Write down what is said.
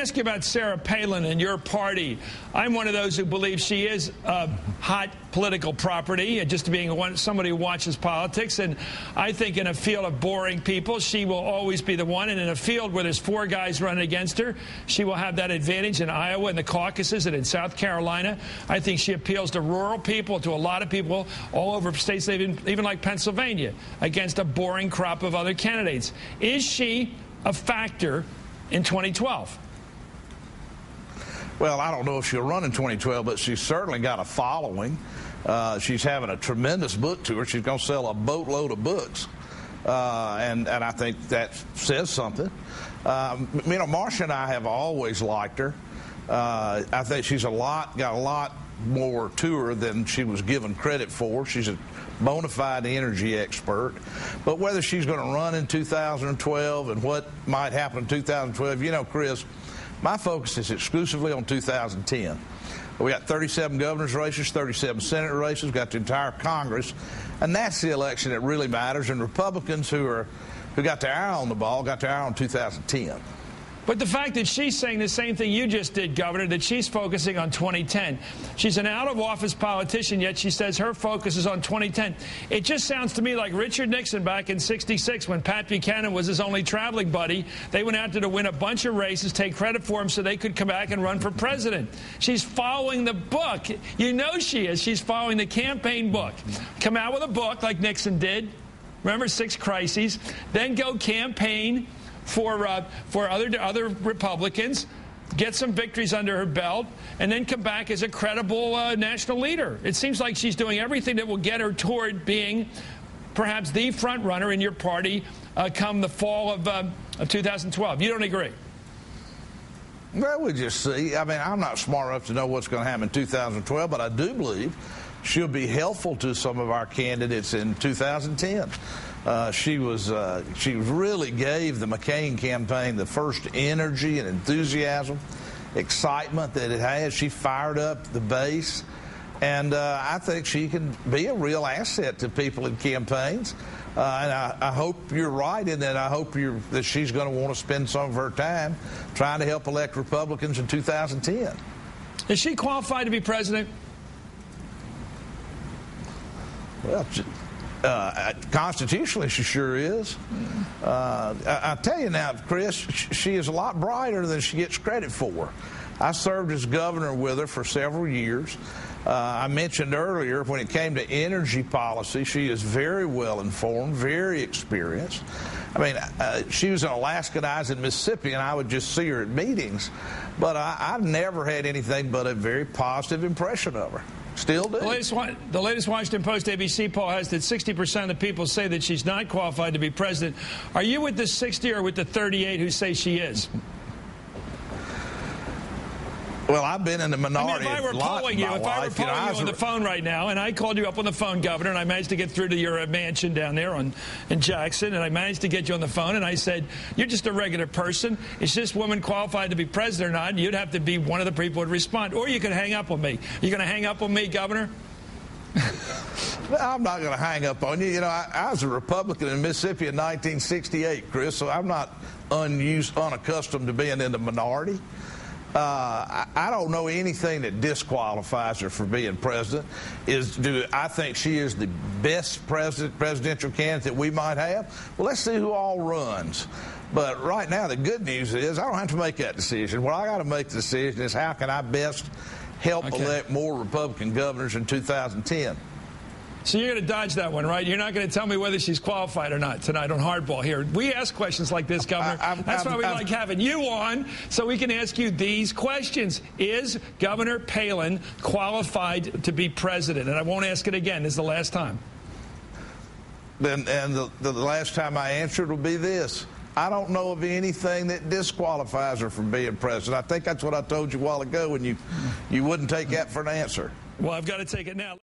ask you about Sarah Palin and your party. I'm one of those who believes she is hot political property, just being somebody who watches politics. And I think in a field of boring people, she will always be the one. And in a field where there's 4 guys running against her, she will have that advantage in Iowa and the caucuses and in South Carolina. I think she appeals to rural people, to a lot of people all over states, even like Pennsylvania, against a boring crop of other candidates. Is she a factor in 2012? Well, I don't know if she'll run in 2012, but she's certainly got a following. She's having a tremendous book tour. She's going to sell a boatload of books, and I think that says something. You know, Marcia and I have always liked her. I think she's got a lot more to her than she was given credit for. She's a bona fide energy expert. But whether she's going to run in 2012 and what might happen in 2012, you know, Chris, my focus is exclusively on 2010. We got 37 governor's races, 37 Senate races, got the entire Congress, and that's the election that really matters. And Republicans who got their eye on the ball got their eye on 2010. But the fact that she's saying the same thing you just did, Governor, that she's focusing on 2010. She's an out-of-office politician, yet she says her focus is on 2010. It just sounds to me like Richard Nixon back in '66 when Pat Buchanan was his only traveling buddy. They went out there to win a bunch of races, take credit for him so they could come back and run for president. She's following the book. You know she is. She's following the campaign book. Come out with a book like Nixon did. Remember, 6 crises. Then go campaign for other Republicans, get some victories under her belt, and then come back as a credible national leader. It seems like she's doing everything that will get her toward being perhaps the front runner in your party come the fall of 2012. You don't agree? Well, we just see. I mean, I'm not smart enough to know what's going to happen in 2012, but I do believe she'll be helpful to some of our candidates in 2010. She really gave the McCain campaign the first energy and enthusiasm, excitement that it has. She fired up the base, and I think she can be a real asset to people in campaigns. And I hope you're right in that. I hope that she's going to want to spend some of her time trying to help elect Republicans in 2010. Is she qualified to be president? Well, constitutionally, she sure is. I tell you now, Chris, she is a lot brighter than she gets credit for. I served as governor with her for several years. I mentioned earlier, when it came to energy policy, she is very well informed, very experienced. I mean, she was in Alaska and I was in Mississippi, and I would just see her at meetings. But I've never had anything but a very positive impression of her. Still do. The latest Washington Post ABC poll has that 60% of the people say that she's not qualified to be president. Are you with the 60 or with the 38 who say she is? Well, I've been in the minority. I mean, if I were polling you, on the phone right now, and I called you up on the phone, Governor, and I managed to get through to your mansion down there in Jackson, and I managed to get you on the phone, and I said, you're just a regular person. Is this woman qualified to be president or not? And you'd have to be one of the people who would respond. Or you could hang up on me. You going to hang up on me, Governor? I'm not going to hang up on you. You know, I was a Republican in Mississippi in 1968, Chris, so I'm not unaccustomed to being in the minority. I don't know anything that disqualifies her for being president. I think she is the best presidential candidate that we might have? Well, let's see who all runs. But right now, the good news is I don't have to make that decision. What I got to make the decision is how can I best help elect more Republican governors in 2010. So you're going to dodge that one, right? You're not going to tell me whether she's qualified or not tonight on Hardball here. We ask questions like this, Governor. That's why we like having you on, so we can ask you these questions. Is Governor Palin qualified to be president? And I won't ask it again. This is the last time. And the last time I answered will be this. I don't know of anything that disqualifies her from being president. I think that's what I told you a while ago when you wouldn't take that for an answer. Well, I've got to take it now.